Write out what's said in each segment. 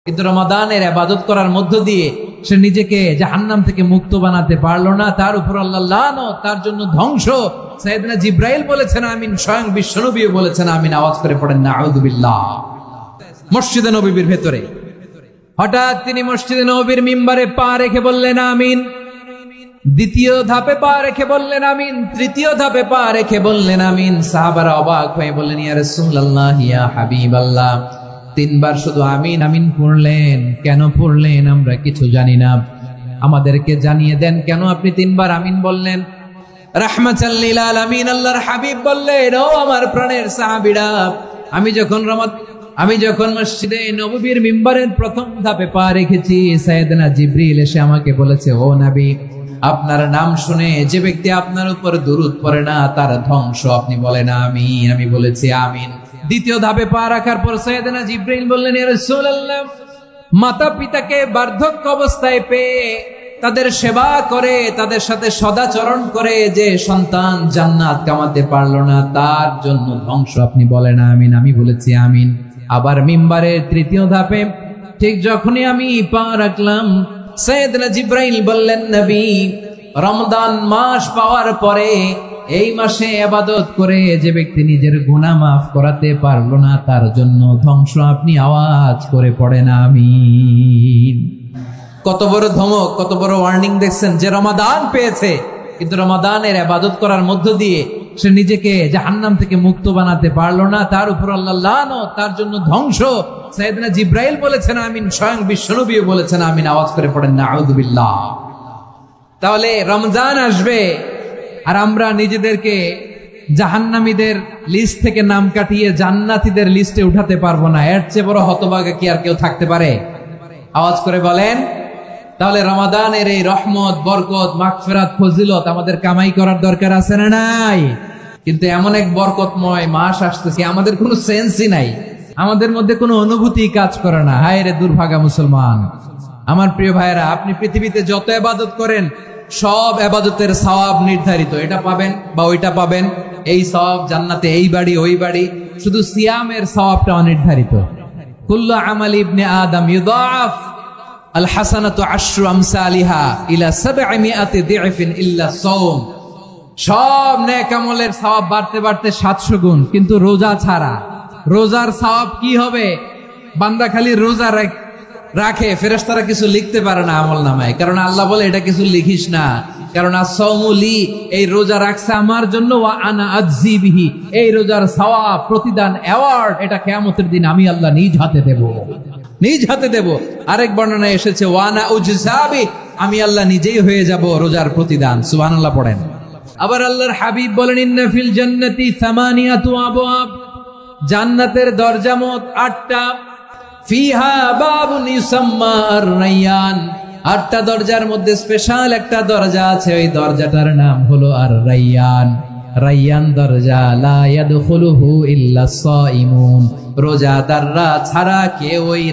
কিন্তু রমাদানের ইবাদত করার মধ্য দিয়ে সে নিজেকে জাহান্নাম থেকে মুক্ত বানাতে পারলো না, তার উপর আল্লাহ লানত, তার জন্য ধ্বংস। সাইয়েদনা জিব্রাইল বলেছেন আমিন, স্বয়ং বিশ্বনবীও বলেছেন আমিন। আওয়াজ করে পড়েন নাউযু বিল্লাহ। মসজিদে নববীর ভেতরে হঠাৎ তিনি মসজিদে নববীর মিম্বারে পা রেখে বললেন আমিন। দ্বিতীয় ধাপে পা রেখে বললেন আমিন, তৃতীয় ধাপে পা রেখে বললেন আমিন। সাহাবারা অবাক হয়ে বললেন ইয়া রাসূলুল্লাহ, ইয়া হাবিবাল্লাহ, তিনবার শুধু আমিন আমিন পড়লেন, কেন পড়লেন আমরা কিছু জানি না, আমাদেরকে জানিয়ে দেন কেন আপনি তিনবার আমিন বললেন। রাহমাতাল লিল আলামিন আল্লাহর হাবিব বললেন, ও আমার প্রাণের সাহাবীরা, আমি যখন মসজিদে নববীর মিম্বারের প্রথম ধাপে পা রেখেছি, সাইয়েদনা জিবরিল এসে আমাকে বলেছে, ও নবী, আপনার নাম শুনে যে ব্যক্তি আপনার উপর দুরূদ পড়ে না তার ধ্বংস, আপনি বলেন আমিন। আমি বলেছি আমিন। দ্বিতীয় ধাপে পা রাখার পর সাইয়েদনা জিবরিল বললেন, ইয়া রাসূলুল্লাহ, মাতা পিতাকে বার্ধক্য অবস্থায় পেয়ে তাদের সেবা করে, তাদের সাথে সদাচরণ করে যে সন্তান জান্নাত কামাতে পারলো না তার জন্য ধ্বংস, আপনি বলেন আমিন। আমি বলেছি আমিন। আবার মিম্বারের তৃতীয় ধাপে ঠিক যখনই আমি পা রাখলাম, সাইয়েদনা জিবরাইল বললেন, নবী, রমজান মাস পাওয়ার পরে এই মাসে ইবাদত করে যে ব্যক্তি নিজের গুনাহ মাফ করাতে পারলো না তার জন্য ধ্বংস, আপনি আওয়াজ করে পড়েন আমিন। কত বড় ধমক, কত বড় ওয়ার্নিং দেখছেন। যে রমাদান পেয়েছে কিন্তু রমাদানের ইবাদত করার মধ্য দিয়ে সে নিজেকে জাহান্নাম থেকে মুক্ত বানাতে পারলো না, তার উপর আল্লাহ লানত, তার জন্য ধ্বংস। সাইয়েদনা জিবরাইল বলেছেন আমিন, স্বয়ং বিশ্বনবীও বলেছেন আমিন। আওয়াজ করে পড়েন নাউযু বিল্লাহ। তাহলে রমজান আসবে আর আমরা নিজেদেরকে জাহান্নামীদের লিস্ট থেকে নাম কাটিয়ে জান্নাতীদের লিস্টে উঠাতে পারবো না। এর চেয়ে বড় হতভাগা কি আর কেউ থাকতে পারে? আওয়াজ করে বলেন। তাহলে রমাদানের এই রহমত, বরকত, মাগফিরাত, ফজিলত আমাদের কামাই করার দরকার আছে না নাই? কিন্তু এমন এক বরকতময় মাস আসতেছে, আমাদের কোনো সেন্সই নাই, আমাদের মধ্যে কোনো অনুভূতি কাজ করে না। হায় রে দুর্ভাগা মুসলমান। আমার প্রিয় ভাইরা, আপনি পৃথিবীতে যত ইবাদত করেন সব ইবাদতের সওয়াব নির্ধারিত, এটা পাবেন বা ওইটা পাবেন, এই সওয়াব জান্নাতে, এই বাড়ি ওই বাড়ি। শুধু সিয়ামের সওয়াবটা অনির্ধারিত। কুল্লু আমালি ইবনে আদম ইউদাআফ আল হাসানাতু আশরু আমসালিহা ইলা 700 দি'ফিন ইল্লা সাওম। সব নেক আমলের সওয়াব বাড়তে বাড়তে 700 গুণ, কিন্তু রোজা ছাড়া। রোজার সওয়াব কি হবে? বান্দা খালি রোজা রাখে, ফেরেশতারা কিছু লিখতে পারে না আমলনামায়, কারণ আল্লাহ বলে এটা কিছু লিখিস না, কারণ as-সাওমু লি, এই রোজা রাখছে আমার জন্য, ওয়া আনা আজজি বিহি, এই রোজার সওয়াব, প্রতিদান, অ্যাওয়ার্ড, এটা কিয়ামতের দিন আমি আল্লাহ নিজ হাতে দেব, নিজ হাতে দেব। আরেক বর্ণনায় এসেছে ওয়া আনা উজজাবি, আমি আল্লাহ নিজেই হয়ে যাব রোজার প্রতিদান। সুবহানাল্লাহ পড়েন। আবার আল্লাহর হাবিব বলেন, ইন্না ফিল জান্নাতি সামানিয়াতু আবওয়াব, জান্নাতের দরজা মোট 8টা। ফিহা বাবুন ইউসাম্মা আর-রায়্যান, 8টা দরজার মধ্যে স্পেশাল একটা দরজা আছে, ওই দরজাটার নাম হলো আর-রায়্যান। রায়্যান দরজা, লা ইয়াদখুলুহু ইল্লা সাইমুন, রোজাদাররা ছাড়া কেউ ওই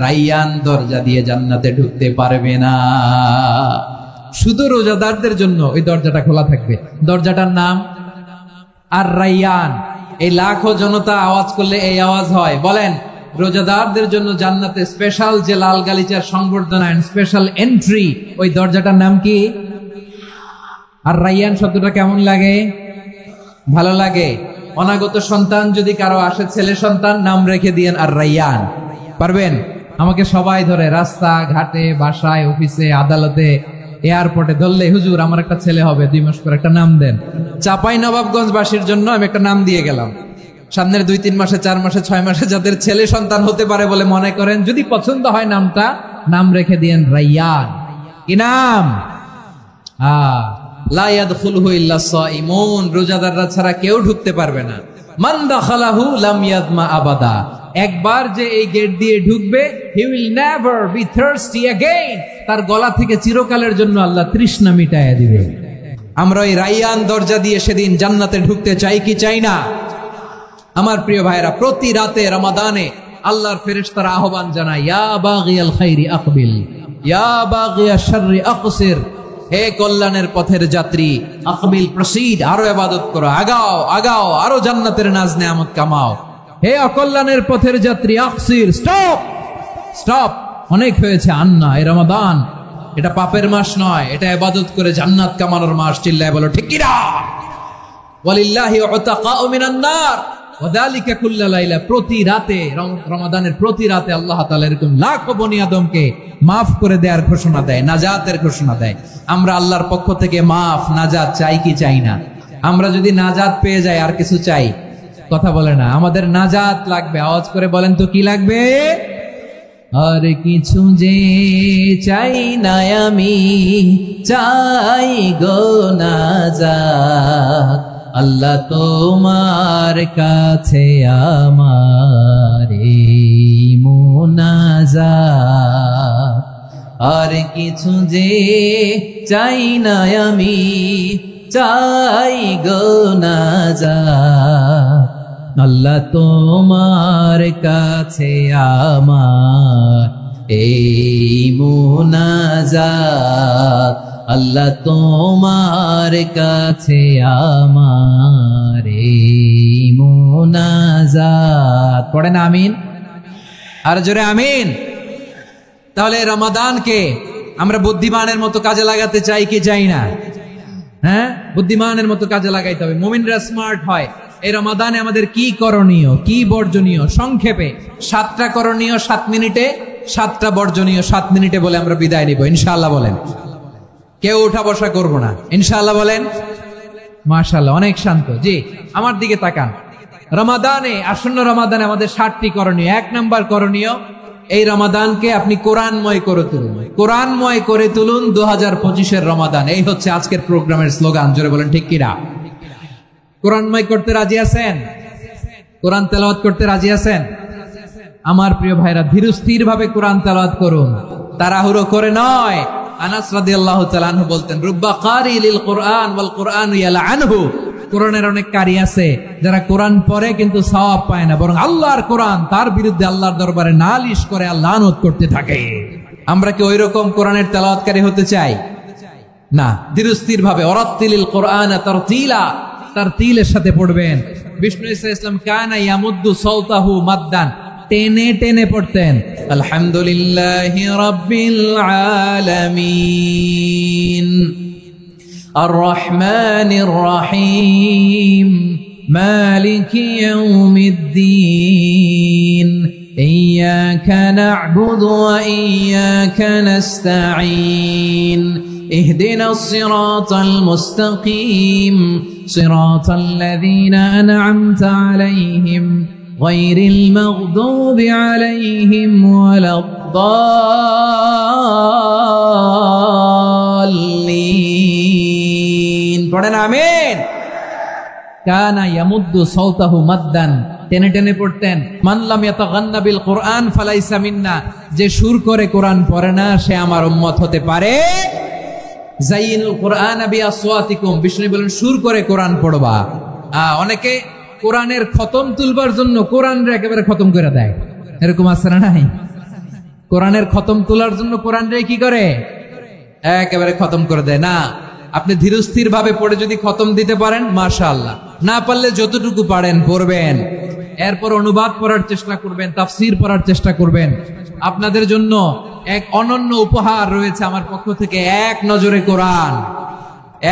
রায়্যান দরজা দিয়ে জান্নাতে ঢুকতে পারবে না। শুধু রোজাদারদের জন্য ওই দরজাটা খোলা থাকবে। দরজাটার নাম আর-রায়্যান। এই লাখো জনতা আওয়াজ করলে এই আওয়াজ হয়। বলেন, রোজাদারদের জন্য জান্নাতে স্পেশাল যে লাল গালিচার সংবর্ধনা এন্ড স্পেশাল এন্ট্রি, ওই দরজাটার নাম কি? আর-রায়্যান শব্দটা কেমন লাগে? ভালো লাগে। অনাগত সন্তান যদি কারো আসে, ছেলে সন্তান, নাম রেখে দিয়েন আর-রায়্যান। পারবেন? আমাকে সবাই ধরে রাস্তা ঘাটে, বাসায়, অফিসে, আদালতে, এয়ারপোর্টে ধরলে, হুজুর আমার একটা ছেলে হবে 2 মাস পর, একটা নাম দেন। চাপাই নবাবগঞ্জবাসীর জন্য আমি একটা নাম দিয়ে গেলাম। সামনের 2-3 মাসে, 4 মাসে, 6 মাসে যাদের ছেলে সন্তান হতে পারে বলে মনে করেন, যদি পছন্দ হয় নামটা, নাম রেখে দিয়েন রায়্যান। কি নাম? লা ইয়াদখুলুহু ইল্লা সাইমুন, রোজাদাররা ছাড়া কেউ ঢুকতে পারবে না। মান দাখালাহু লাম ইয়াযমা আবাদা, একবার যে এই গেট দিয়ে ঢুকবে, he will never be thirsty again, তার গলা থেকে চিরকালের জন্য আল্লাহ তৃষ্ণা মিটায়া দিবে। আমরা এই রায়্যান দরজা দিয়ে সেদিন জান্নাতে ঢুকতে চাই কি চাই না? আমার প্রিয় ভাইরা, প্রতি রাতে রমাদানে আল্লাহর ফেরেশতারা আহ্বান জানায়, ইয়া বাগিয়াল খাইরি আকবিল, ইয়া বাগিয়াশ শাররি আকসির, হে কল্যাণের পথের যাত্রী, আকবিল, প্রসিড, আরো ইবাদত করো, আগাও আগাও, আরো জান্নাতের নাজ নেয়ামত কামাও। হে অকল্যাণের পথের যাত্রী, আকসির, স্টপ, স্টপ, অনেক হয়েছে। আন্না, এই রমাদান এটা পাপের মাস নয়, এটা ইবাদত করে জান্নাত কামানোর মাস। চিল্লায় বলো ঠিক কি না? ওয়ালিল্লাহি উতাকাউ মিনান নার ওয়াদালিকা কুল্লা লাইলা। প্রতি রাতে, রমাদানের প্রতি রাতে আল্লাহ তাআলা এরকম লাখো বনি আদমকে মাফ করে দেওয়ার ঘোষণা দেয়, নাজাতের ঘোষণা দেয়। আমরা আল্লাহর পক্ষ থেকে মাফ, নাজাত চাই কি চাই না? আমরা যদি নাজাত পেয়ে যাই আর কিছু চাই? কথা বলে না। আমাদের নাজাত লাগবে। আওয়াজ করে বলেন তো কি লাগবে? আর কিছু যে চাই না আমি, চাই গো নাজাত। আল্লাহ তোমার কাছে আমার মুনাজাত। আর কিছু যে চাই না আমি, চাই গো নাজাত। আল্লাহ তোমার কাছে আমার মুনাজাত। আল্লাহ তোমার কাছে আমার মুনাজাত। পড়েন আমিন, আর জোরে আমিন। তাহলে রমাদানকে আমরা বুদ্ধিমানের মতো কাজে লাগাতে চাই কি চাই না? হ্যাঁ, বুদ্ধিমানের মতো কাজে লাগাইতে হবে। মুমিনরা স্মার্ট হয়। এই রমাদানে আমাদের কি করণীয়, কি বর্জনীয়? সংক্ষেপে 7টা করণীয় 7 মিনিটে, 7টা বর্জনীয় 7 মিনিটে বলে আমরা বিদায় নিব ইনশাআল্লাহ। বলেন, কেউ উঠা বসা করবো না ইনশাআল্লাহ। বলেন মাশাআল্লাহ, অনেক শান্ত। জি, আমার দিকে তাকান। রমাদানে, আসন্ন রমাদানে আমাদের 7টি করণীয়। 1 নাম্বার করণীয়, এই রমাদানকে আপনি কোরআনময় করে তুলুন। কোরআনময় করে তুলুন 2025-এর রমাদান। এই হচ্ছে আজকের প্রোগ্রামের স্লোগান। জোরে বলেন ঠিক কিনা? কোরআনময় করতে রাজি আছেন? কোরআন তেলাওয়াত করতে রাজি আছেন? আমার প্রিয় ভাইরা, ধীরস্থির ভাবে কোরআন তেলাওয়াত করুন, তাড়াহুড়ো করে নয়। আনাস রাদিয়াল্লাহু তাআলা আনহু বলতেন, রুব্বা কারি লিল কুরআন ওয়াল কুরআনু ইয়ালআনহু। কোরআনের অনেক কারি আছে যারা কোরআন পড়ে কিন্তু সওয়াব পায় না, বরং আল্লাহর কোরআন তার বিরুদ্ধে আল্লাহর দরবারে নালিশ করে আর লানত করতে থাকে। আমরা কি ওইরকম কোরআনের তেলাওয়াতকারী হতে চাই? না। ধীরস্থির ভাবে ওয়ারাত্তিলিল কুরআনা তারতিলা, তারতিলের সাথে পড়বেন। বিষ্ণু ইসা ইসলাম কানা ইয়ামুদ্দু সাওতাহু মাদ্দান, টেনে টেনে পড়তেন। আলহামদুলিল্লাহি রাব্বিল আলামিন আর রহমানির রহিম মালিকি ইয়াউমিদ্দিন ইয়্যাকা না'বুদু ওয়া ইয়্যাকা নাস্তাঈন ইহদিনাস সিরাতাল মুস্তাকিম সিরাতাল লাযীনা আন'আমতা আলাইহিম গায়রিল মাগদুবি আলাইহিম ওয়ালাদ-দাল্লিন। পড়েন আমিন। কানা ইয়ামুদ্দু সাওতাহু মাদ্দান, টেনে টেনে পড়তেন। মান লাম ইয়াতাগান্না বিল কুরআন ফালাইসা মিন্না, যে সুর করে কোরআন পড়ে না সে আমার উম্মত হতে পারে। যাইনুল কুরআন বিআসওয়াতিকুম, বিষ্ণু বলেন সুর করে কোরআন পড়বা। অনেকে কোরআনের খতম তুলবার জন্য কোরআনরে একেবারে খতম করে দেয়, এরকম আছে না নাই? কোরআনের খতম তোলার জন্য কোরআনরে কি করে? একেবারে খতম করে দেয়। না, আপনি ধীরস্থির ভাবে পড়ে যদি খতম দিতে পারেন মাশাআল্লাহ, না পারলে যতটুকু পারেন পড়বেন। এরপর অনুবাদ পড়ার চেষ্টা করবেন, তাফসীর পড়ার চেষ্টা করবেন। আপনাদের জন্য এক অনন্য উপহার রয়েছে আমার পক্ষ থেকে, এক নজরে কোরআন।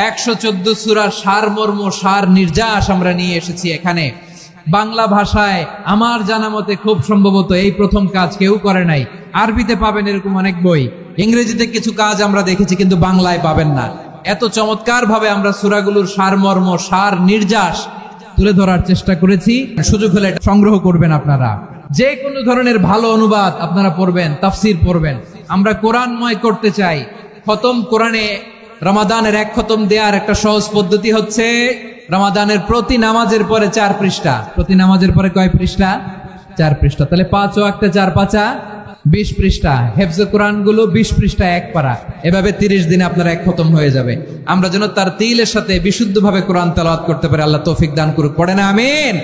114 সূরার সারমর্ম, সার নির্যাস আমরা নিয়ে এসেছি এখানে বাংলা ভাষায়। আমার জানা মতে খুব সম্ভবত এই প্রথম কাজ কেউ করে নাই। আরবিতে পাবেন এরকম অনেক বই, ইংরেজিতে কিছু কাজ আমরা দেখেছি, কিন্তু বাংলায় পাবেন না। এত চমৎকার ভাবে আমরা সূরাগুলোর সারমর্ম, সার নির্যাস তুলে ধরার চেষ্টা করেছি। সুযোগ হলে এটা সংগ্রহ করবেন আপনারা। যে কোনো ধরনের ভালো অনুবাদ আপনারা পড়বেন, তাফসীর পড়বেন। আমরা কোরআনময় করতে চাই। খতম কোরআনে রমাদানের 1 খতম দেওয়ার একটা সহজ পদ্ধতি হচ্ছে, রমাদানের প্রতি নামাজের পরে 4 পৃষ্ঠা। প্রতি নামাজের পরে কয় পৃষ্ঠা? 4 পৃষ্ঠা। তাহলে 5 ওয়াক্তে 4 পাঁচা 20 পৃষ্ঠা। হেফজে কোরআন গুলো 20 পৃষ্ঠা 1 পারা। এভাবে 30 দিনে আপনার 1 খতম হয়ে যাবে। আমরা যেন তার তিলের সাথে বিশুদ্ধভাবে কোরআন তেলাওয়াত করতে পারি, আল্লাহ তৌফিক দান করুক। পড়েন আমিন।